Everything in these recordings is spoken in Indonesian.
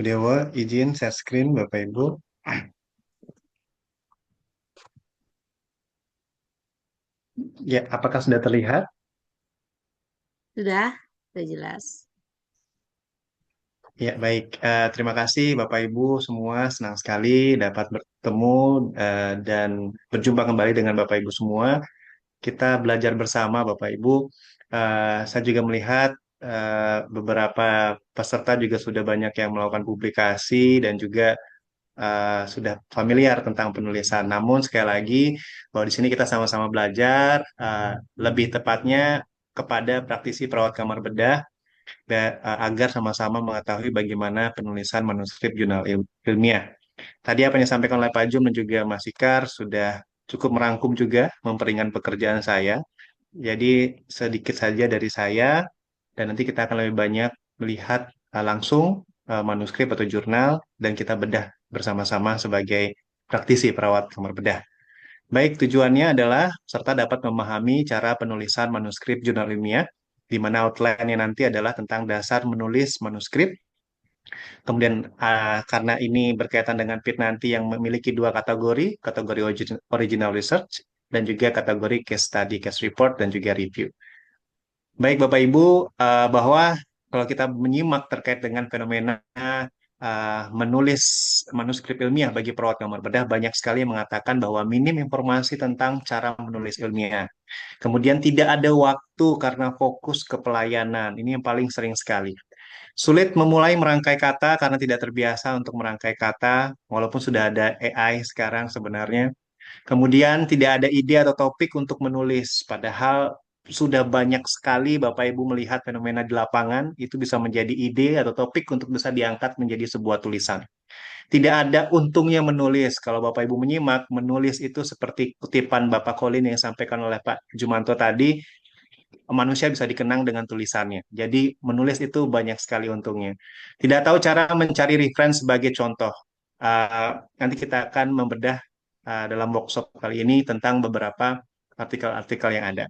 Dewa, izin share screen Bapak Ibu. Ya, apakah sudah terlihat? Sudah, sudah jelas. Ya, baik. Terima kasih Bapak Ibu semua. Senang sekali dapat bertemu dan berjumpa kembali dengan Bapak Ibu semua. Kita belajar bersama Bapak Ibu. Saya juga melihat beberapa peserta juga sudah banyak yang melakukan publikasi dan juga sudah familiar tentang penulisan. Namun sekali lagi bahwa di sini kita sama-sama belajar, lebih tepatnya kepada praktisi perawat kamar bedah agar sama-sama mengetahui bagaimana penulisan manuskrip jurnal ilmiah. Tadi apa yang disampaikan oleh Pak Jum dan juga Mas Ikar sudah cukup merangkum juga memperingan pekerjaan saya. Jadi sedikit saja dari saya dan nanti kita akan lebih banyak melihat langsung manuskrip atau jurnal dan kita bedah bersama-sama sebagai praktisi perawat kamar bedah. Baik, tujuannya adalah serta dapat memahami cara penulisan manuskrip jurnal ilmiah, di mana outline-nya nanti adalah tentang dasar menulis manuskrip. Kemudian karena ini berkaitan dengan PIT nanti yang memiliki dua kategori, kategori original research dan juga kategori case study, case report dan juga review. Baik Bapak Ibu, bahwa kalau kita menyimak terkait dengan fenomena menulis manuskrip ilmiah bagi perawat kamar bedah, banyak sekali yang mengatakan bahwa minim informasi tentang cara menulis ilmiah. Kemudian tidak ada waktu karena fokus ke pelayanan. Ini yang paling sering sekali. Sulit memulai merangkai kata karena tidak terbiasa untuk merangkai kata, walaupun sudah ada AI sekarang sebenarnya. Kemudian tidak ada ide atau topik untuk menulis, padahal sudah banyak sekali Bapak Ibu melihat fenomena di lapangan, itu bisa menjadi ide atau topik untuk bisa diangkat menjadi sebuah tulisan. Tidak ada untungnya menulis. Kalau Bapak Ibu menyimak, menulis itu seperti kutipan Bapak Kolin yang disampaikan oleh Pak Jumanto tadi, manusia bisa dikenang dengan tulisannya. Jadi menulis itu banyak sekali untungnya. Tidak tahu cara mencari reference sebagai contoh. Nanti kita akan membedah dalam workshop kali ini tentang beberapa artikel-artikel yang ada.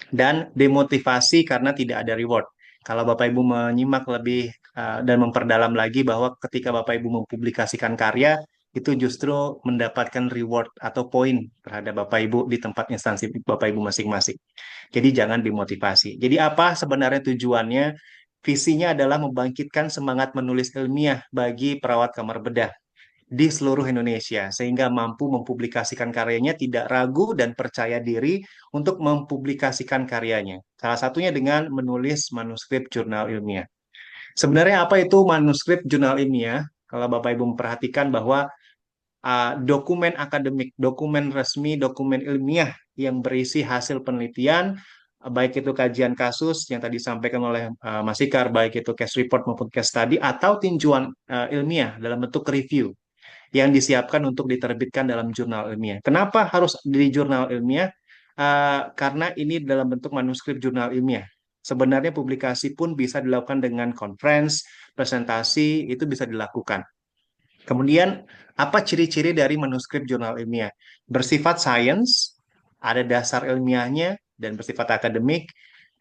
Dan demotivasi karena tidak ada reward. Kalau Bapak Ibu menyimak lebih dan memperdalam lagi bahwa ketika Bapak Ibu mempublikasikan karya, itu justru mendapatkan reward atau poin terhadap Bapak Ibu di tempat instansi Bapak Ibu masing-masing. Jadi jangan dimotivasi. Jadi apa sebenarnya tujuannya? Visinya adalah membangkitkan semangat menulis ilmiah bagi perawat kamar bedah di seluruh Indonesia, sehingga mampu mempublikasikan karyanya tidak ragu dan percaya diri untuk mempublikasikan karyanya. Salah satunya dengan menulis manuskrip jurnal ilmiah. Sebenarnya apa itu manuskrip jurnal ilmiah? Kalau Bapak Ibu memperhatikan bahwa dokumen akademik, dokumen resmi, dokumen ilmiah yang berisi hasil penelitian, baik itu kajian kasus yang tadi disampaikan oleh Mas Ikar, baik itu case report maupun case study, atau tinjauan ilmiah dalam bentuk review yang disiapkan untuk diterbitkan dalam jurnal ilmiah. Kenapa harus di jurnal ilmiah? Karena ini dalam bentuk manuskrip jurnal ilmiah. Sebenarnya publikasi pun bisa dilakukan dengan conference, presentasi, itu bisa dilakukan. Kemudian, apa ciri-ciri dari manuskrip jurnal ilmiah? Bersifat sains, ada dasar ilmiahnya, dan bersifat akademik,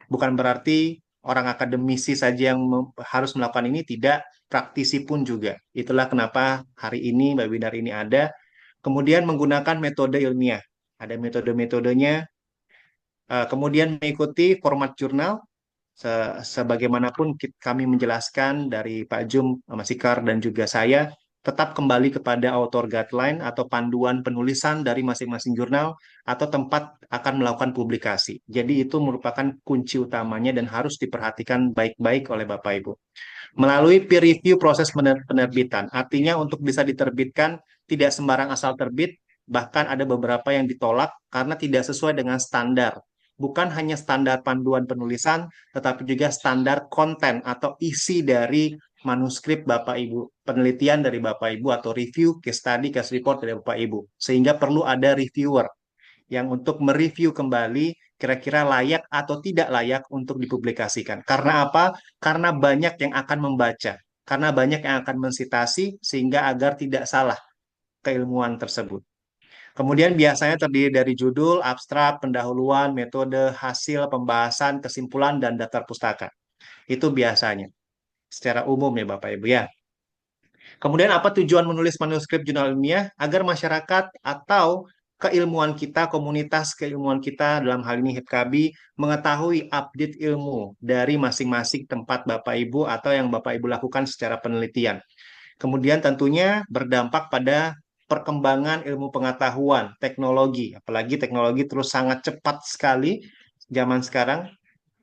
bukan berarti orang akademisi saja yang harus melakukan ini, tidak, praktisi pun juga. Itulah kenapa hari ini webinar ini ada. Kemudian menggunakan metode ilmiah. Ada metode-metodenya. Kemudian mengikuti format jurnal. Sebagaimanapun kami menjelaskan dari Pak Jum, Mas Ikar, dan juga saya, tetap kembali kepada author guideline atau panduan penulisan dari masing-masing jurnal atau tempat akan melakukan publikasi. Jadi itu merupakan kunci utamanya dan harus diperhatikan baik-baik oleh Bapak Ibu. Melalui peer review proses penerbitan, artinya untuk bisa diterbitkan tidak sembarang asal terbit, bahkan ada beberapa yang ditolak karena tidak sesuai dengan standar. Bukan hanya standar panduan penulisan, tetapi juga standar konten atau isi dari manuskrip Bapak Ibu, penelitian dari Bapak Ibu atau review, case study, case report dari Bapak Ibu. Sehingga perlu ada reviewer yang untuk mereview kembali kira-kira layak atau tidak layak untuk dipublikasikan. Karena apa? Karena banyak yang akan membaca, karena banyak yang akan mensitasi sehingga agar tidak salah keilmuan tersebut. Kemudian biasanya terdiri dari judul, abstrak, pendahuluan, metode, hasil, pembahasan, kesimpulan, dan daftar pustaka. Itu biasanya. Secara umum ya Bapak Ibu ya. Kemudian apa tujuan menulis manuskrip jurnal ilmiah? Agar masyarakat atau keilmuan kita, komunitas keilmuan kita, dalam hal ini HIPKABI, mengetahui update ilmu dari masing-masing tempat Bapak Ibu atau yang Bapak Ibu lakukan secara penelitian. Kemudian tentunya berdampak pada perkembangan ilmu pengetahuan, teknologi, apalagi teknologi terus sangat cepat sekali zaman sekarang.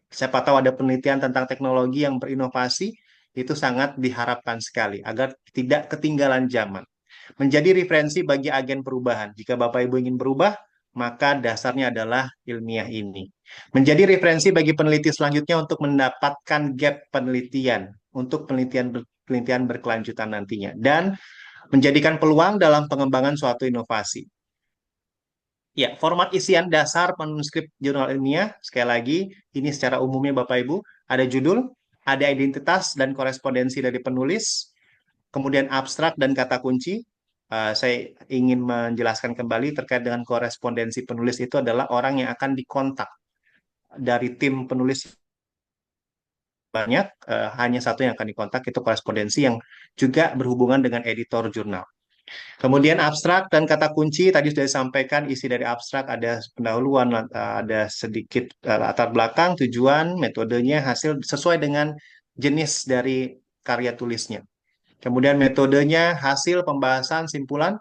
Siapa tahu ada penelitian tentang teknologi yang berinovasi, itu sangat diharapkan sekali agar tidak ketinggalan zaman. Menjadi referensi bagi agen perubahan. Jika Bapak Ibu ingin berubah, maka dasarnya adalah ilmiah ini. Menjadi referensi bagi peneliti selanjutnya untuk mendapatkan gap penelitian, untuk penelitian berkelanjutan nantinya, dan menjadikan peluang dalam pengembangan suatu inovasi. Ya, format isian dasar manuskrip jurnal ilmiah, sekali lagi, ini secara umumnya Bapak Ibu, ada judul, ada identitas dan korespondensi dari penulis, kemudian abstrak dan kata kunci. Saya ingin menjelaskan kembali terkait dengan korespondensi penulis itu adalah orang yang akan dikontak dari tim penulis banyak, hanya satu yang akan dikontak, itu korespondensi yang juga berhubungan dengan editor jurnal. Kemudian abstrak dan kata kunci tadi sudah disampaikan isi dari abstrak ada pendahuluan, ada sedikit latar belakang, tujuan, metodenya, hasil sesuai dengan jenis dari karya tulisnya. Kemudian metodenya, hasil, pembahasan, simpulan,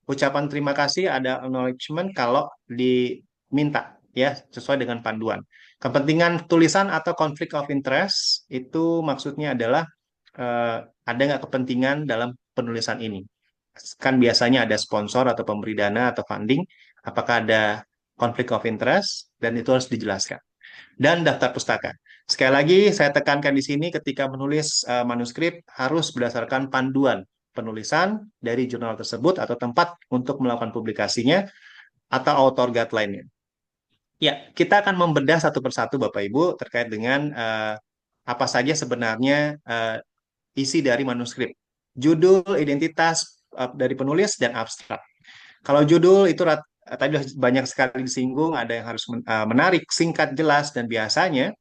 ucapan terima kasih, ada acknowledgement kalau diminta ya sesuai dengan panduan. Kepentingan tulisan atau conflict of interest itu maksudnya adalah ada nggak kepentingan dalam penulisan ini? Kan biasanya ada sponsor atau pemberi dana atau funding, apakah ada conflict of interest, dan itu harus dijelaskan. Dan daftar pustaka. Sekali lagi, saya tekankan di sini ketika menulis manuskrip harus berdasarkan panduan penulisan dari jurnal tersebut atau tempat untuk melakukan publikasinya atau author guideline-nya. Ya, kita akan membedah satu persatu Bapak Ibu terkait dengan apa saja sebenarnya isi dari manuskrip. Judul, identitas dari penulis, dan abstrak. Kalau judul itu tadi banyak sekali disinggung, ada yang harus menarik, singkat, jelas, dan biasanya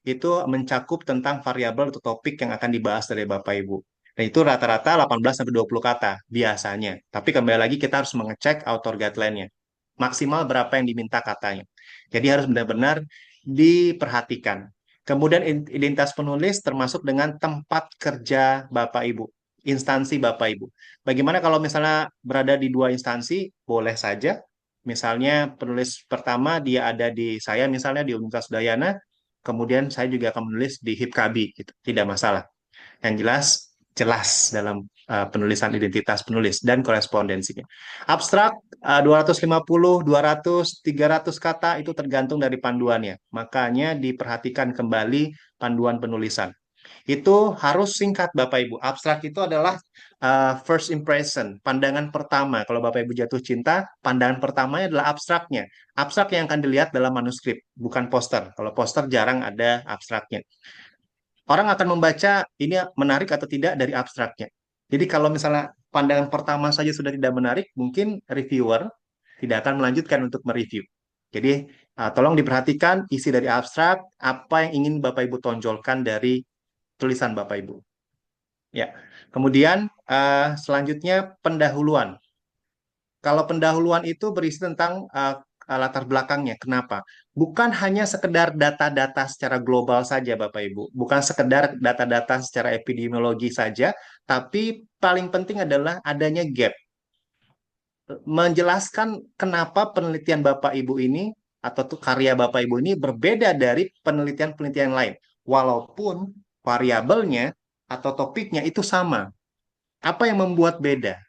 itu mencakup tentang variabel atau topik yang akan dibahas dari Bapak Ibu. Dan itu rata-rata 18-20 kata biasanya. Tapi kembali lagi kita harus mengecek author guideline-nya. Maksimal berapa yang diminta katanya. Jadi harus benar-benar diperhatikan. Kemudian identitas penulis termasuk dengan tempat kerja Bapak Ibu, instansi Bapak Ibu. Bagaimana kalau misalnya berada di dua instansi? Boleh saja. Misalnya penulis pertama dia ada di saya misalnya di Universitas Udayana, kemudian saya juga akan menulis di HIPKABI gitu. Tidak masalah. Yang jelas jelas dalam penulisan identitas penulis dan korespondensinya. Abstrak 250, 200, 300 kata itu tergantung dari panduannya. Makanya diperhatikan kembali panduan penulisan. Itu harus singkat Bapak Ibu. Abstrak itu adalah first impression, pandangan pertama. Kalau Bapak Ibu jatuh cinta, pandangan pertamanya adalah abstraknya. Abstrak yang akan dilihat dalam manuskrip, bukan poster. Kalau poster jarang ada abstraknya. Orang akan membaca ini menarik atau tidak dari abstraknya. Jadi kalau misalnya pandangan pertama saja sudah tidak menarik, mungkin reviewer tidak akan melanjutkan untuk mereview. Jadi tolong diperhatikan isi dari abstrak, apa yang ingin Bapak Ibu tonjolkan dari tulisan Bapak Ibu. Ya. Kemudian selanjutnya pendahuluan. Kalau pendahuluan itu berisi tentang latar belakangnya. Kenapa? Bukan hanya sekedar data-data secara global saja, Bapak Ibu. Bukan sekedar data-data secara epidemiologi saja, tapi paling penting adalah adanya gap. Menjelaskan kenapa penelitian Bapak Ibu ini atau tuh karya Bapak Ibu ini berbeda dari penelitian-penelitian lain. Walaupun variabelnya atau topiknya itu sama. Apa yang membuat beda?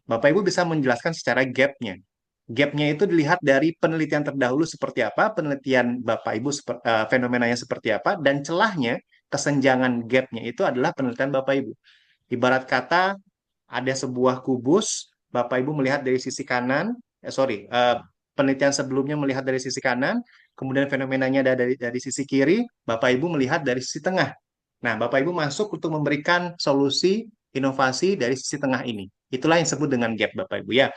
Bapak Ibu bisa menjelaskan secara gap-nya. Gap-nya itu dilihat dari penelitian terdahulu seperti apa, penelitian Bapak Ibu fenomenanya seperti apa, dan celahnya, kesenjangan gap-nya itu adalah penelitian Bapak Ibu. Ibarat kata ada sebuah kubus, Bapak Ibu melihat dari sisi kanan, penelitian sebelumnya melihat dari sisi kanan, kemudian fenomenanya ada dari sisi kiri, Bapak Ibu melihat dari sisi tengah. Nah, Bapak Ibu masuk untuk memberikan solusi inovasi dari sisi tengah ini. Itulah yang disebut dengan gap, Bapak Ibu ya.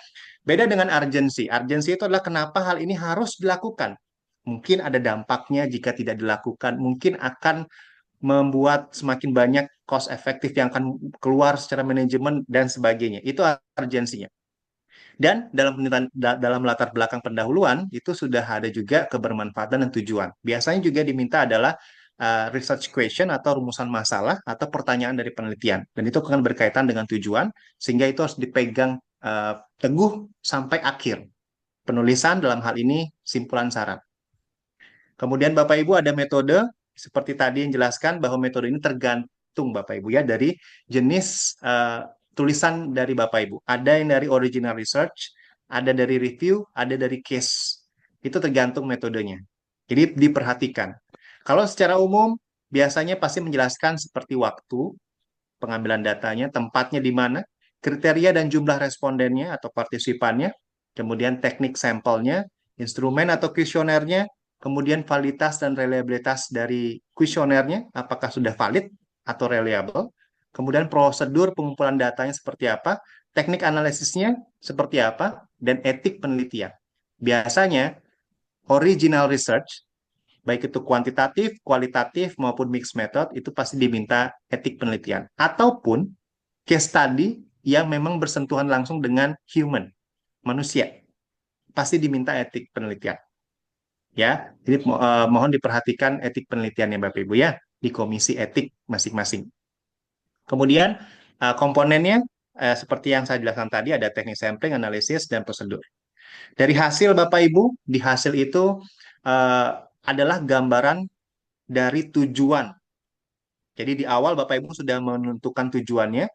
Beda dengan urgency. Urgency itu adalah kenapa hal ini harus dilakukan. Mungkin ada dampaknya jika tidak dilakukan, mungkin akan membuat semakin banyak cost efektif yang akan keluar secara manajemen dan sebagainya. Itu urgensinya. Dan dalam latar belakang pendahuluan itu sudah ada juga kebermanfaatan dan tujuan. Biasanya juga diminta adalah research question atau rumusan masalah atau pertanyaan dari penelitian. Dan itu akan berkaitan dengan tujuan, sehingga itu harus dipegang teguh sampai akhir. Penulisan dalam hal ini simpulan syarat. Kemudian Bapak Ibu ada metode, seperti tadi yang jelaskan bahwa metode ini tergantung Bapak Ibu ya dari jenis tulisan dari Bapak Ibu. Ada yang dari original research, ada dari review, ada dari case. Itu tergantung metodenya. Jadi diperhatikan. Kalau secara umum biasanya pasti menjelaskan seperti waktu pengambilan datanya, tempatnya di mana, kriteria dan jumlah respondennya atau partisipannya, kemudian teknik sampelnya, instrumen atau kuesionernya, kemudian validitas dan reliabilitas dari kuesionernya, apakah sudah valid atau reliable, kemudian prosedur pengumpulan datanya seperti apa, teknik analisisnya seperti apa, dan etik penelitian. Biasanya, original research, baik itu kuantitatif, kualitatif, maupun mixed method, itu pasti diminta etik penelitian. Ataupun case study yang memang bersentuhan langsung dengan human, manusia, pasti diminta etik penelitian. Ya, jadi mohon diperhatikan etik penelitiannya Bapak Ibu ya di komisi etik masing-masing. Kemudian komponennya seperti yang saya jelaskan tadi ada teknik sampling, analisis, dan prosedur. Dari hasil Bapak Ibu, di hasil itu adalah gambaran dari tujuan. Jadi di awal Bapak Ibu sudah menentukan tujuannya.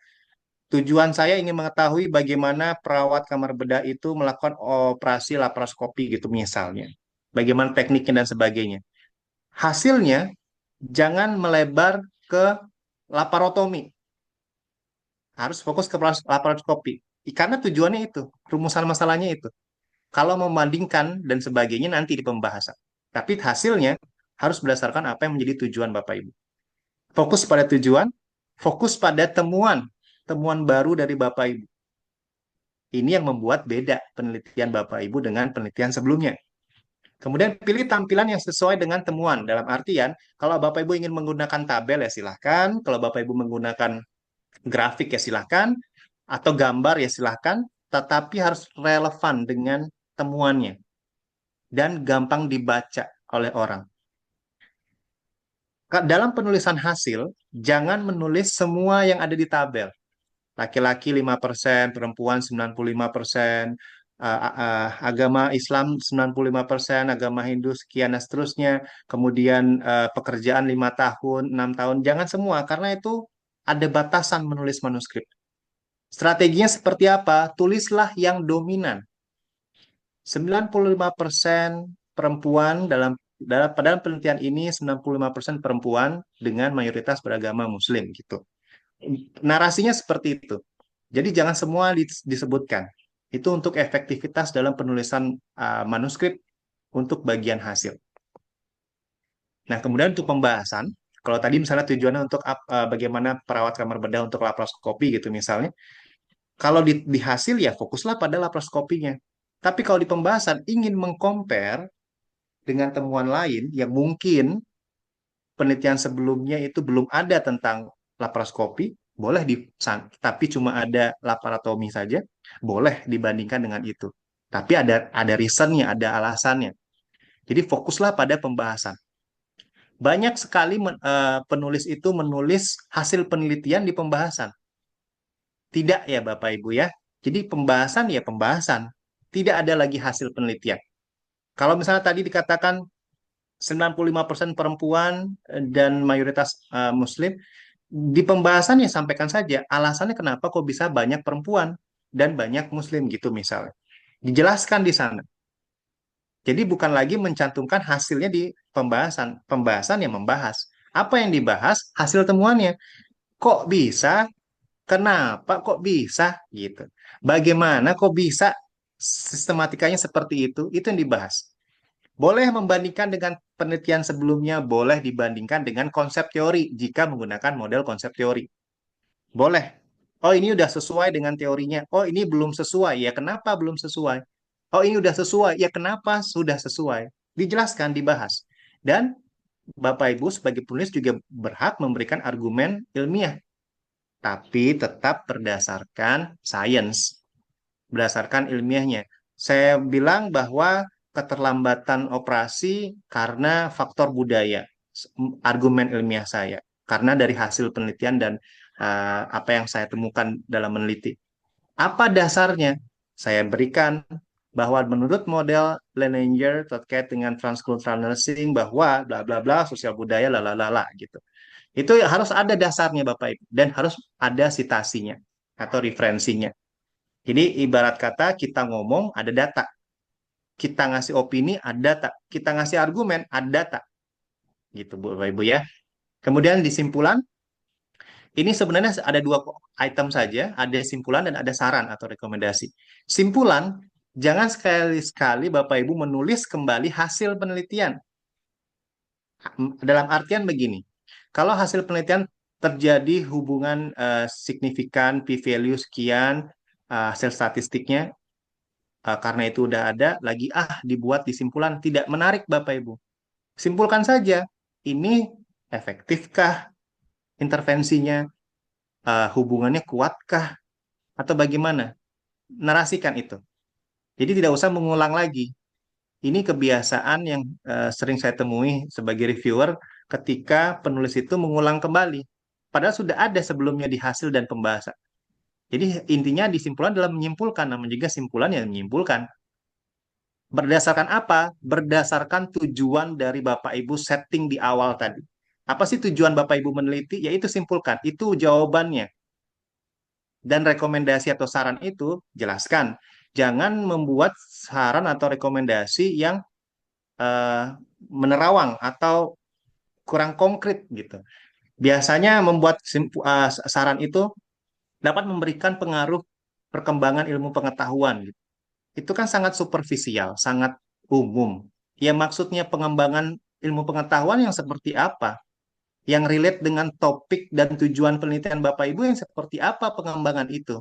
Tujuan saya ingin mengetahui bagaimana perawat kamar bedah itu melakukan operasi laparoskopi gitu misalnya. Bagaimana tekniknya dan sebagainya. Hasilnya jangan melebar ke laparotomi. Harus fokus ke laparoskopi. Karena tujuannya itu, rumusan masalahnya itu. Kalau membandingkan dan sebagainya nanti di pembahasan. Tapi hasilnya harus berdasarkan apa yang menjadi tujuan Bapak Ibu. Fokus pada tujuan, fokus pada temuan, temuan baru dari Bapak Ibu. Ini yang membuat beda penelitian Bapak Ibu dengan penelitian sebelumnya. Kemudian pilih tampilan yang sesuai dengan temuan. Dalam artian, kalau Bapak Ibu ingin menggunakan tabel ya silahkan. Kalau Bapak Ibu menggunakan grafik ya silahkan. Atau gambar ya silahkan. Tetapi harus relevan dengan temuannya. Dan gampang dibaca oleh orang. Dalam penulisan hasil, jangan menulis semua yang ada di tabel. Laki-laki 5%, perempuan 95%, agama Islam 95%, agama Hindu sekian dan seterusnya, kemudian pekerjaan 5 tahun, 6 tahun, jangan semua karena itu ada batasan menulis manuskrip. Strateginya seperti apa? Tulislah yang dominan. 95% perempuan dalam penelitian ini 95% perempuan dengan mayoritas beragama Muslim gitu. Narasinya seperti itu. Jadi jangan semua disebutkan. Itu untuk efektivitas dalam penulisan manuskrip untuk bagian hasil. Nah, kemudian untuk pembahasan, kalau tadi misalnya tujuannya untuk bagaimana perawat kamar bedah untuk laparoskopi gitu misalnya, kalau di hasil ya fokuslah pada laparoskopinya. Tapi kalau di pembahasan ingin mengcompare dengan temuan lain yang mungkin penelitian sebelumnya itu belum ada tentang laparoskopi, boleh tapi cuma ada laparotomi saja, boleh dibandingkan dengan itu. Tapi ada reasonnya, ada alasannya. Jadi fokuslah pada pembahasan. Banyak sekali penulis itu menulis hasil penelitian di pembahasan. Tidak ya Bapak Ibu ya. Jadi pembahasan ya pembahasan. Tidak ada lagi hasil penelitian. Kalau misalnya tadi dikatakan 95% perempuan dan mayoritas Muslim, di pembahasan ya sampaikan saja alasannya kenapa kok bisa banyak perempuan dan banyak Muslim gitu misalnya. Dijelaskan di sana. Jadi bukan lagi mencantumkan hasilnya di pembahasan. Pembahasan yang membahas. Apa yang dibahas? Hasil temuannya. Kok bisa? Kenapa kok bisa? Gitu. Bagaimana kok bisa? Sistematikanya seperti itu. Itu yang dibahas. Boleh membandingkan dengan penelitian sebelumnya, boleh dibandingkan dengan konsep teori jika menggunakan model konsep teori. Boleh. Oh, ini udah sesuai dengan teorinya. Oh, ini belum sesuai. Ya, kenapa belum sesuai? Oh, ini udah sesuai. Ya, kenapa sudah sesuai? Dijelaskan, dibahas. Dan Bapak Ibu sebagai penulis juga berhak memberikan argumen ilmiah tapi tetap berdasarkan sains, berdasarkan ilmiahnya. Saya bilang bahwa keterlambatan operasi karena faktor budaya, argumen ilmiah saya, karena dari hasil penelitian dan apa yang saya temukan dalam meneliti. Apa dasarnya? Saya berikan bahwa menurut model Leininger terkait dengan transcultural nursing bahwa bla bla bla sosial budaya lalalala gitu. Itu harus ada dasarnya Bapak Ibu dan harus ada citasinya atau referensinya. Jadi ibarat kata kita ngomong ada data, kita ngasih opini ada data, kita ngasih argumen ada data gitu Bapak Ibu ya. Kemudian disimpulan ini sebenarnya ada dua item saja, ada simpulan dan ada saran atau rekomendasi. Simpulan, jangan sekali-sekali Bapak Ibu menulis kembali hasil penelitian. Dalam artian begini, kalau hasil penelitian terjadi hubungan signifikan p-value sekian, hasil statistiknya, karena itu udah ada, lagi dibuat di simpulan, tidak menarik Bapak Ibu. Simpulkan saja, ini efektifkah intervensinya, hubungannya kuatkah, atau bagaimana? Narasikan itu. Jadi tidak usah mengulang lagi. Ini kebiasaan yang sering saya temui sebagai reviewer ketika penulis itu mengulang kembali. Padahal sudah ada sebelumnya di hasil dan pembahasan. Jadi intinya disimpulan adalah menyimpulkan, namun juga simpulan yang menyimpulkan. Berdasarkan apa? Berdasarkan tujuan dari Bapak Ibu setting di awal tadi. Apa sih tujuan Bapak Ibu meneliti? Yaitu simpulkan. Itu jawabannya. Dan rekomendasi atau saran itu jelaskan. Jangan membuat saran atau rekomendasi yang eh, menerawang atau kurang konkret gitu. Biasanya membuat saran itu dapat memberikan pengaruh perkembangan ilmu pengetahuan gitu. Itu kan sangat superficial, sangat umum. Ya maksudnya pengembangan ilmu pengetahuan yang seperti apa? Yang relate dengan topik dan tujuan penelitian Bapak Ibu yang seperti apa pengembangan itu?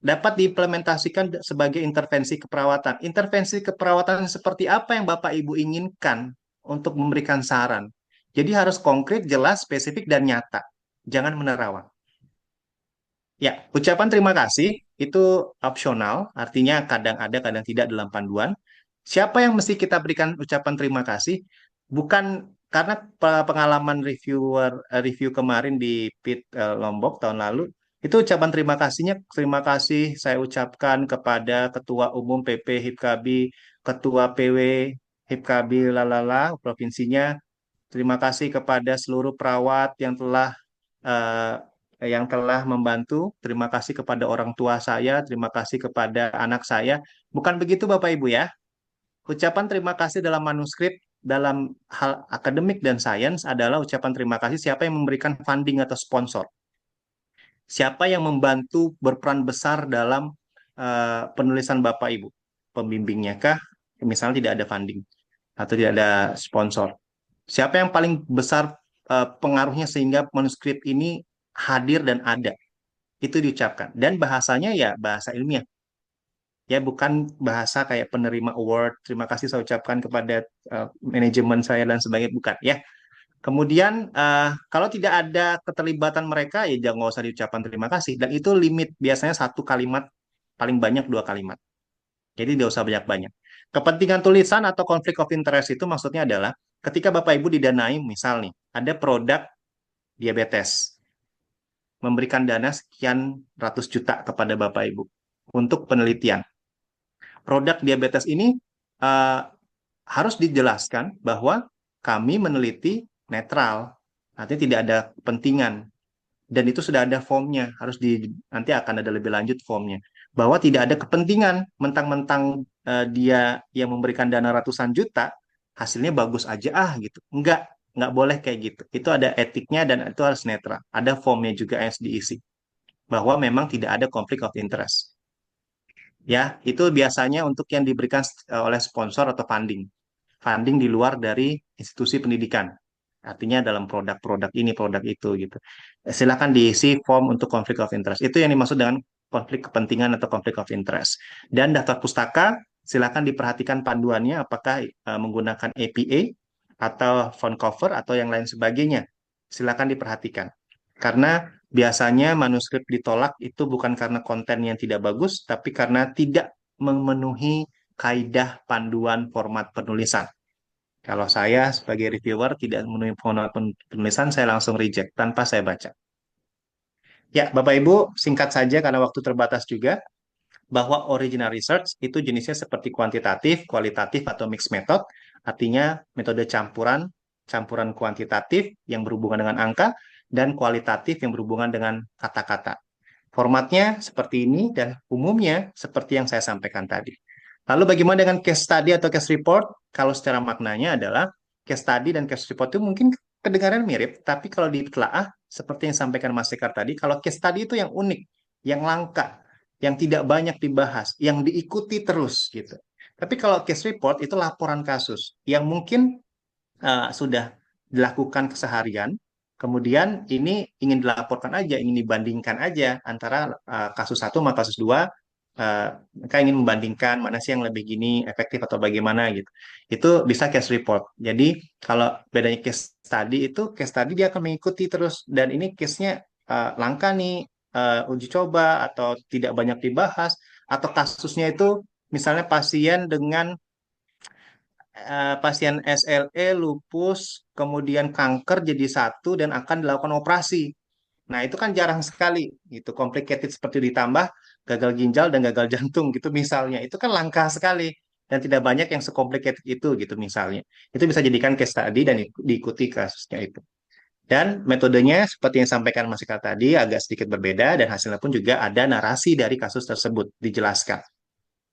Dapat diimplementasikan sebagai intervensi keperawatan. Intervensi keperawatan seperti apa yang Bapak Ibu inginkan untuk memberikan saran? Jadi harus konkret, jelas, spesifik, dan nyata. Jangan menerawang. Ya, ucapan terima kasih itu opsional, artinya kadang ada, kadang tidak dalam panduan. Siapa yang mesti kita berikan ucapan terima kasih? Bukan karena pengalaman review kemarin di PIT Lombok tahun lalu, itu ucapan terima kasih saya ucapkan kepada Ketua Umum PP HIPKABI, Ketua PW HIPKABI lalala provinsinya. Terima kasih kepada seluruh perawat eh, yang telah membantu. Terima kasih kepada orang tua saya, terima kasih kepada anak saya. Bukan begitu Bapak Ibu ya. Ucapan terima kasih dalam manuskrip dalam hal akademik dan sains adalah ucapan terima kasih siapa yang memberikan funding atau sponsor. Siapa yang membantu berperan besar dalam penulisan Bapak Ibu. Pembimbingnya kah? Misalnya tidak ada funding atau tidak ada sponsor. Siapa yang paling besar pengaruhnya sehingga manuskrip ini hadir dan ada? Itu diucapkan. Dan bahasanya ya bahasa ilmiah. Ya bukan bahasa kayak penerima award. Terima kasih saya ucapkan kepada manajemen saya dan sebagainya. Bukan ya. Kemudian kalau tidak ada keterlibatan mereka ya jangan nggak usah diucapkan terima kasih. Dan itu limit biasanya satu kalimat paling banyak dua kalimat. Jadi tidak usah banyak-banyak. Kepentingan tulisan atau konflik of interest itu maksudnya adalah ketika Bapak Ibu didanai, misal nih, ada produk diabetes, memberikan dana sekian ratus juta kepada Bapak Ibu untuk penelitian. Produk diabetes ini uh, harus dijelaskan bahwa kami meneliti netral, artinya tidak ada kepentingan. Dan itu sudah ada formnya, nanti akan ada lebih lanjut formnya. Bahwa tidak ada kepentingan, mentang-mentang dia yang memberikan dana ratusan juta, hasilnya bagus aja gitu. Enggak boleh kayak gitu. Itu ada etiknya dan itu harus netral. Ada formnya juga yang harus diisi. Bahwa memang tidak ada konflik of interest. Ya, itu biasanya untuk yang diberikan oleh sponsor atau funding. Funding di luar dari institusi pendidikan. Artinya dalam produk-produk ini, produk itu gitu. Silakan diisi form untuk konflik of interest. Itu yang dimaksud dengan konflik kepentingan atau konflik of interest. Dan daftar pustaka, silakan diperhatikan panduannya apakah menggunakan APA atau font cover atau yang lain sebagainya. Silakan diperhatikan. Karena biasanya manuskrip ditolak itu bukan karena konten yang tidak bagus, tapi karena tidak memenuhi kaidah panduan format penulisan. Kalau saya sebagai reviewer tidak memenuhi format penulisan, saya langsung reject tanpa saya baca. Ya, Bapak Ibu, singkat saja karena waktu terbatas juga, bahwa original research itu jenisnya seperti kuantitatif, kualitatif, atau mixed method, artinya metode campuran kuantitatif yang berhubungan dengan angka, dan kualitatif yang berhubungan dengan kata-kata. Formatnya seperti ini dan umumnya seperti yang saya sampaikan tadi. Lalu bagaimana dengan case study atau case report? Kalau secara maknanya adalah case study dan case report itu mungkin kedengaran mirip, tapi kalau ditelaah seperti yang disampaikan Mas Sekar tadi, kalau case study itu yang unik, yang langka, yang tidak banyak dibahas, yang diikuti terus gitu. Tapi kalau case report itu laporan kasus yang mungkin sudah dilakukan keseharian, kemudian ini ingin dilaporkan aja, ingin dibandingkan aja antara kasus satu sama kasus dua, mereka ingin membandingkan mana sih yang lebih gini efektif atau bagaimana gitu. Itu bisa case report. Jadi kalau bedanya case study itu case study dia akan mengikuti terus dan ini case-nya langka nih, uji coba atau tidak banyak dibahas atau kasusnya itu misalnya pasien SLE, lupus, kemudian kanker jadi satu dan akan dilakukan operasi. Nah, itu kan jarang sekali gitu, complicated seperti ditambah gagal ginjal dan gagal jantung gitu misalnya. Itu kan langka sekali dan tidak banyak yang secomplicated itu gitu misalnya. Itu bisa jadikan case study dan diikuti kasusnya itu. Dan metodenya seperti yang sampaikan Mas Ika tadi agak sedikit berbeda dan hasilnya pun juga ada narasi dari kasus tersebut dijelaskan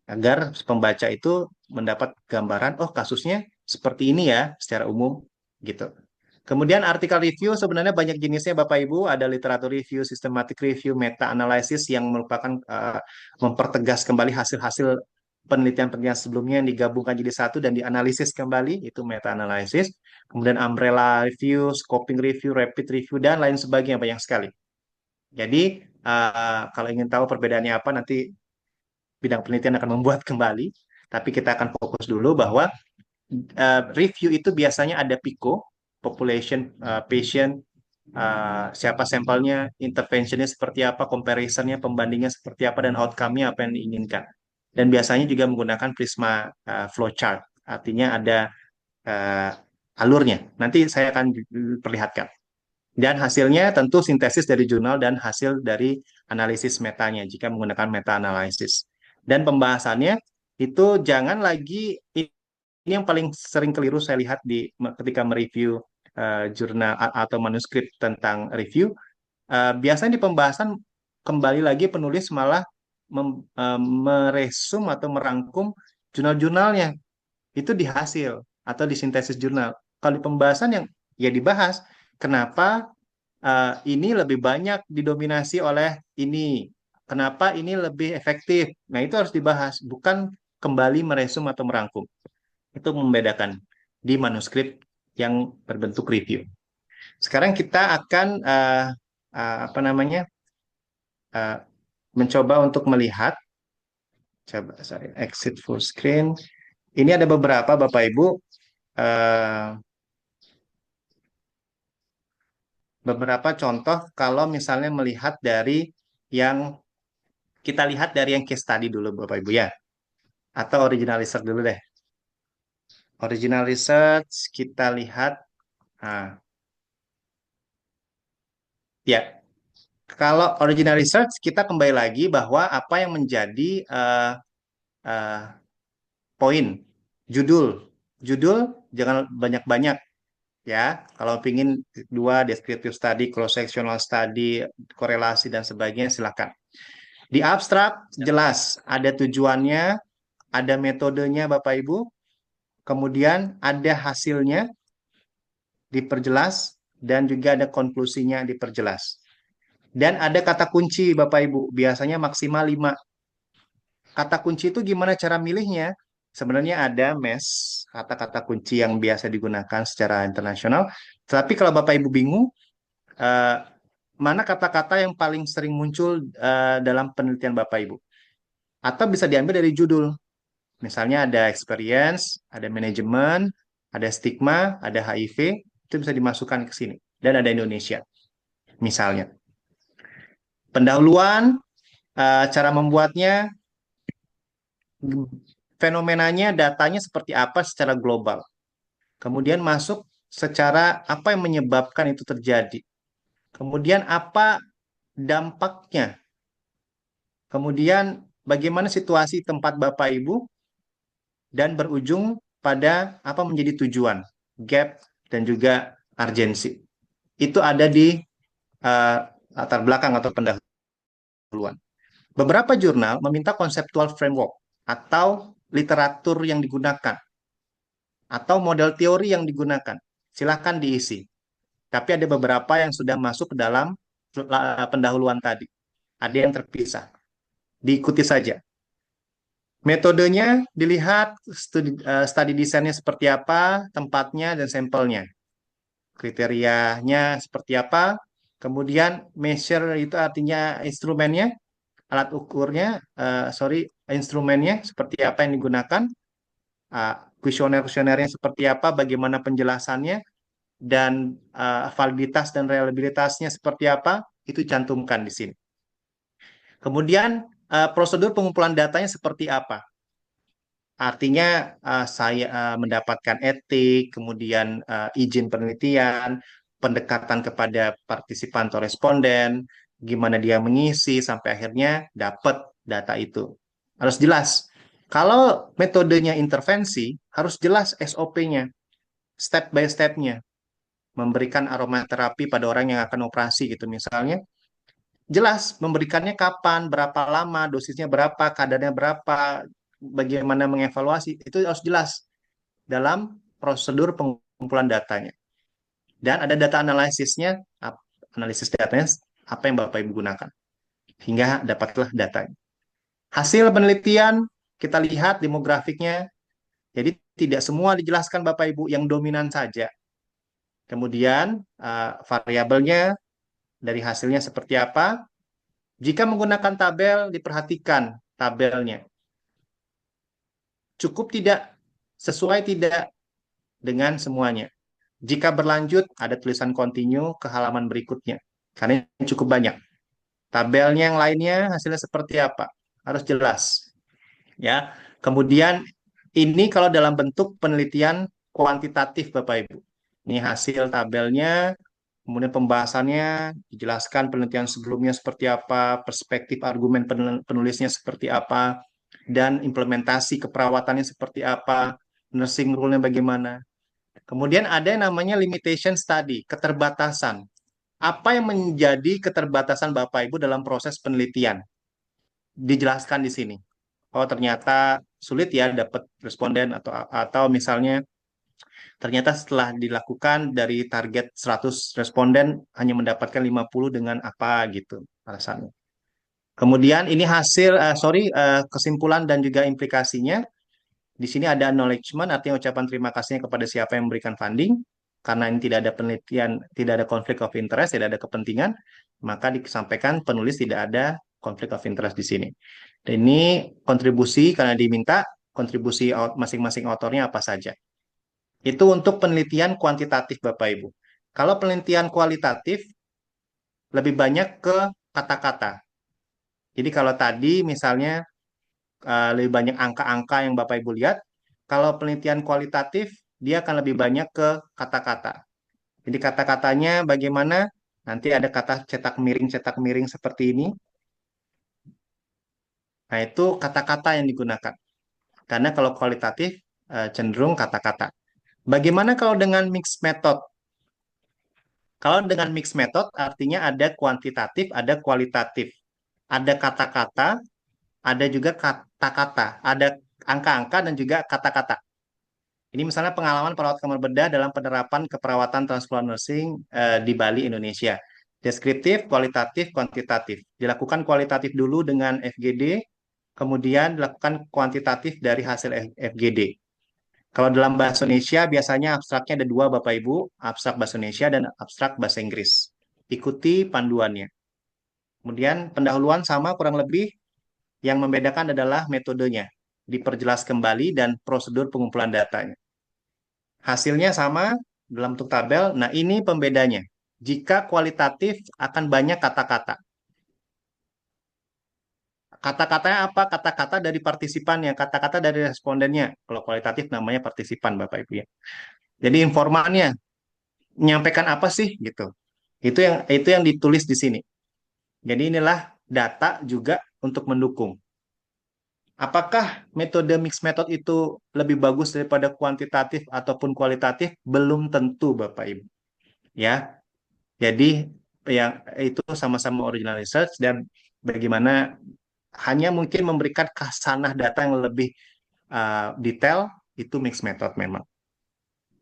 agar pembaca itu mendapat gambaran, oh kasusnya seperti ini ya secara umum gitu. Kemudian artikel review sebenarnya banyak jenisnya Bapak Ibu, ada literatur review, systematic review, meta analysis yang merupakan mempertegas kembali hasil-hasil penelitian-penelitian sebelumnya yang digabungkan jadi satu dan dianalisis kembali, itu meta analysis. Kemudian umbrella review, scoping review, rapid review dan lain sebagainya banyak sekali. Jadi kalau ingin tahu perbedaannya apa nanti bidang penelitian akan membuat kembali, tapi kita akan fokus dulu bahwa review itu biasanya ada PICO, population, patient, siapa sampelnya, interventionnya seperti apa, comparisonnya, pembandingnya seperti apa, dan outcome-nya apa yang diinginkan. Dan biasanya juga menggunakan Prisma flowchart, artinya ada alurnya. Nanti saya akan perlihatkan. Dan hasilnya tentu sintesis dari jurnal dan hasil dari analisis metanya jika menggunakan meta analisis. Dan pembahasannya itu jangan lagi ini yang paling sering keliru saya lihat ketika mereview jurnal atau manuskrip tentang review. Biasanya di pembahasan kembali lagi penulis malah meresum atau merangkum jurnal-jurnalnya itu di hasil atau di sintesis jurnal. Kalau di pembahasan yang ya dibahas kenapa ini lebih banyak didominasi oleh ini, kenapa ini lebih efektif. Nah, itu harus dibahas, bukan kembali meresum atau merangkum. Itu membedakan di manuskrip yang berbentuk review. Sekarang kita akan apa namanya uh, mencoba untuk melihat. Coba saya exit full screen. Ini ada beberapa Bapak Ibu uh, beberapa contoh kalau misalnya melihat dari yang kita lihat dari yang case study dulu Bapak Ibu ya atau original research dulu deh. Original research kita lihat ya. Kalau original research kita kembali lagi bahwa apa yang menjadi uh, poin judul. Judul jangan banyak-banyak ya. Kalau pingin dua descriptive study, cross-sectional study, korelasi dan sebagainya silakan. Di abstrak jelas ada tujuannya, ada metodenya Bapak Ibu, kemudian ada hasilnya diperjelas dan juga ada konklusinya diperjelas. Dan ada kata kunci Bapak Ibu, biasanya maksimal 5. Kata kunci itu gimana cara milihnya? Sebenarnya ada MES, kata-kata kunci yang biasa digunakan secara internasional. Tapi kalau Bapak Ibu bingung, eh, mana kata-kata yang paling sering muncul dalam penelitian Bapak Ibu? Atau bisa diambil dari judul. Misalnya ada experience, ada manajemen, ada stigma, ada HIV, itu bisa dimasukkan ke sini. Dan ada Indonesia. Misalnya, pendahuluan, cara membuatnya, fenomenanya, datanya seperti apa secara global. Kemudian masuk secara apa yang menyebabkan itu terjadi. Kemudian apa dampaknya. Kemudian bagaimana situasi tempat Bapak Ibu dan berujung pada apa menjadi tujuan, gap dan juga urgensi. Itu ada di uh, latar belakang atau pendahuluan. Beberapa jurnal meminta konseptual framework atau literatur yang digunakan atau model teori yang digunakan. Silahkan diisi. Tapi ada beberapa yang sudah masuk ke dalam pendahuluan tadi. Ada yang terpisah. Diikuti saja. Metodenya dilihat study desainnya seperti apa, tempatnya dan sampelnya. Kriterianya seperti apa. Kemudian measure itu artinya instrumennya, alat ukurnya, instrumennya seperti apa yang digunakan, kuesioner-kuesionernya seperti apa, bagaimana penjelasannya, dan validitas dan reliabilitasnya seperti apa, itu cantumkan di sini. Kemudian prosedur pengumpulan datanya seperti apa? Artinya saya mendapatkan etik, kemudian izin penelitian, pendekatan kepada partisipan atau responden, gimana dia mengisi sampai akhirnya dapat data itu. Harus jelas. Kalau metodenya intervensi, harus jelas SOP-nya, step by step-nya. Memberikan aromaterapi pada orang yang akan operasi gitu misalnya, jelas memberikannya kapan, berapa lama, dosisnya berapa, kadarnya berapa, bagaimana mengevaluasi, itu harus jelas dalam prosedur pengumpulan datanya. Dan ada data analisisnya, analisis datanya apa yang Bapak Ibu gunakan, hingga dapatlah datanya. Hasil penelitian, kita lihat demografiknya, jadi tidak semua dijelaskan Bapak Ibu yang dominan saja. Kemudian variabelnya dari hasilnya seperti apa. Jika menggunakan tabel, diperhatikan tabelnya. Cukup tidak, sesuai tidak dengan semuanya. Jika berlanjut, ada tulisan continue ke halaman berikutnya. Karena ini cukup banyak. Tabelnya yang lainnya hasilnya seperti apa? Harus jelas. Ya. Kemudian ini kalau dalam bentuk penelitian kuantitatif Bapak Ibu. Ini hasil tabelnya, kemudian pembahasannya, dijelaskan penelitian sebelumnya seperti apa, perspektif argumen penulisnya seperti apa, dan implementasi keperawatannya seperti apa, nursing rule-nya bagaimana. Kemudian ada yang namanya limitation study, keterbatasan. Apa yang menjadi keterbatasan Bapak Ibu dalam proses penelitian? Dijelaskan di sini. Oh, ternyata sulit ya dapat responden atau misalnya ternyata setelah dilakukan dari target 100 responden hanya mendapatkan 50 dengan apa gitu alasannya. Kemudian ini hasil kesimpulan dan juga implikasinya. Di sini ada acknowledgement, artinya ucapan terima kasihnya kepada siapa yang memberikan funding. Karena ini tidak ada penelitian, tidak ada konflik of interest, tidak ada kepentingan, maka disampaikan penulis tidak ada konflik of interest di sini. Dan ini kontribusi karena diminta kontribusi masing-masing autornya apa saja. Itu untuk penelitian kuantitatif Bapak Ibu. Kalau penelitian kualitatif lebih banyak ke kata-kata. Jadi kalau tadi misalnya lebih banyak angka-angka yang Bapak Ibu lihat, kalau penelitian kualitatif dia akan lebih banyak ke kata-kata. Jadi kata-katanya bagaimana? Nanti ada kata cetak miring seperti ini. Nah, itu kata-kata yang digunakan. Karena kalau kualitatif cenderung kata-kata. Bagaimana kalau dengan mixed method? Kalau dengan mixed method artinya ada kuantitatif, ada kualitatif. Ada kata-kata, ada juga kata-kata, ada angka-angka dan juga kata-kata. Ini misalnya pengalaman perawat kamar bedah dalam penerapan keperawatan transfusi nursing di Bali, Indonesia. Deskriptif, kualitatif, kuantitatif. Dilakukan kualitatif dulu dengan FGD, kemudian dilakukan kuantitatif dari hasil FGD. Kalau dalam bahasa Indonesia biasanya abstraknya ada dua Bapak Ibu, abstrak bahasa Indonesia dan abstrak bahasa Inggris. Ikuti panduannya. Kemudian pendahuluan sama kurang lebih, yang membedakan adalah metodenya. Diperjelas kembali dan prosedur pengumpulan datanya. Hasilnya sama dalam bentuk tabel. Nah, ini pembedanya. jika kualitatif akan banyak kata-kata. Kata-katanya apa? Kata-kata dari partisipannya, kata-kata dari respondennya. Kalau kualitatif namanya partisipan, Bapak Ibu ya. Jadi informannya menyampaikan apa sih gitu. Itu yang ditulis di sini. Jadi inilah data juga untuk mendukung. Apakah metode mixed method itu lebih bagus daripada kuantitatif ataupun kualitatif? Belum tentu, Bapak Ibu. Ya, jadi yang itu sama-sama original research dan bagaimana hanya mungkin memberikan khasanah data yang lebih detail itu mixed method memang.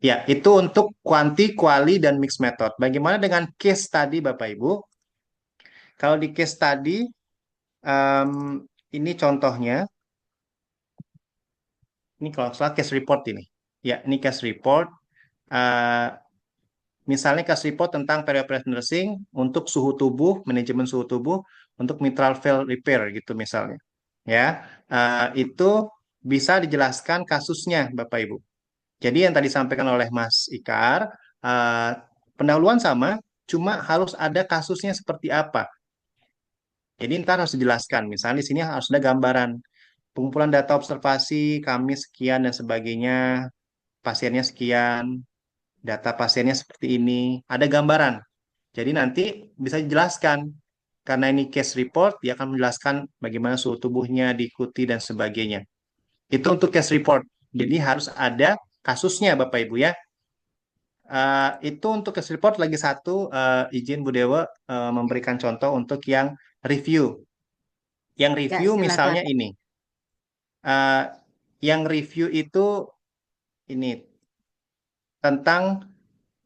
Ya, itu untuk kuanti, kuali, dan mixed method. Bagaimana dengan case tadi, Bapak Ibu? Kalau di case tadi, em, ini contohnya, ini kalau nggak salah case report ini. Ya, ini case report. Eh, Misalnya case report tentang perioperative nursing untuk suhu tubuh, manajemen suhu tubuh, untuk mitral valve repair gitu misalnya. Ya, itu bisa dijelaskan kasusnya, Bapak Ibu. Jadi yang tadi disampaikan oleh Mas Ikar, eh, pendahuluan sama, cuma harus ada kasusnya seperti apa. Jadi ntar harus dijelaskan. Misalnya di sini harus ada gambaran pengumpulan data observasi, kami sekian dan sebagainya, pasiennya sekian, data pasiennya seperti ini, ada gambaran. Jadi nanti bisa dijelaskan. Karena ini case report, dia akan menjelaskan bagaimana suhu tubuhnya diikuti dan sebagainya. Itu untuk case report. Jadi harus ada kasusnya, Bapak Ibu ya. Itu untuk case report lagi satu, izin Bu Dewa memberikan contoh untuk yang review. Yang Ya, review silakan. misalnya ini. Eh, yang review itu ini tentang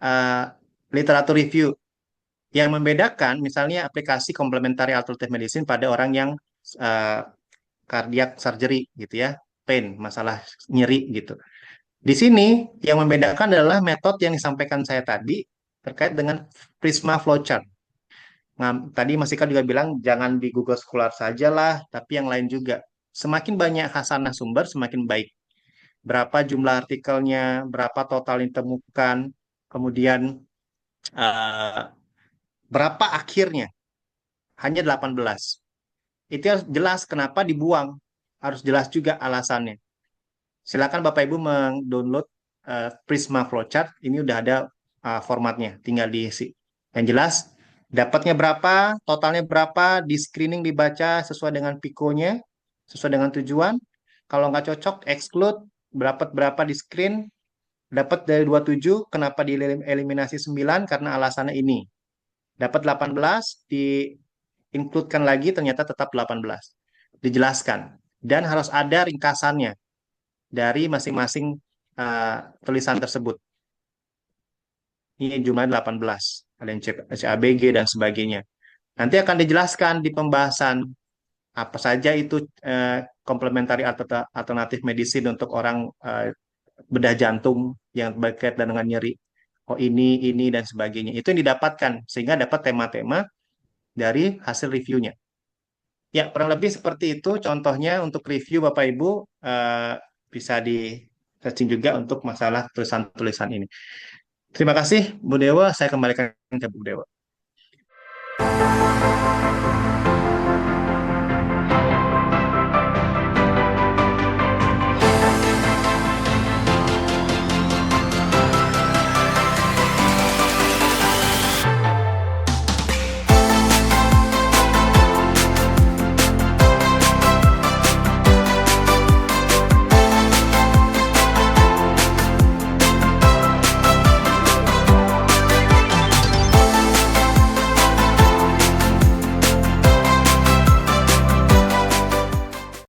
eh, literatur review. Yang membedakan misalnya aplikasi complementary alternative medicine pada orang yang eh, cardiac surgery gitu ya, pain, masalah nyeri gitu. Di sini yang membedakan adalah metode yang disampaikan saya tadi terkait dengan Prisma flowchart. Nah, tadi Mas Ika juga bilang jangan di Google Scholar saja lah, tapi yang lain juga. Semakin banyak khasanah sumber, semakin baik. Berapa jumlah artikelnya, berapa total yang ditemukan, kemudian eh, berapa akhirnya, hanya 18. Itu harus jelas kenapa dibuang, harus jelas juga alasannya. Silakan Bapak Ibu mendownload Prisma Flowchart, ini udah ada formatnya, tinggal diisi. Yang jelas, dapatnya berapa, totalnya berapa, di screening dibaca sesuai dengan pikonya, sesuai dengan tujuan. Kalau nggak cocok, exclude, dapat berapa di screen, dapat dari 27, kenapa dieliminasi 9, karena alasannya ini. Dapat 18, di-includekan lagi, ternyata tetap 18. Dijelaskan. Dan harus ada ringkasannya dari masing-masing tulisan tersebut. Ini jumlahnya 18. Ada yang CABG dan sebagainya. Nanti akan dijelaskan di pembahasan apa saja itu komplementari alternatif medicine untuk orang bedah jantung yang berkaitan dengan nyeri. Oh ini dan sebagainya. Itu yang didapatkan sehingga dapat tema-tema dari hasil reviewnya. Ya, kurang lebih seperti itu contohnya untuk review Bapak Ibu bisa di searching juga untuk masalah tulisan-tulisan ini. Terima kasih Bu Dewa, saya kembalikan ke Bu Dewa.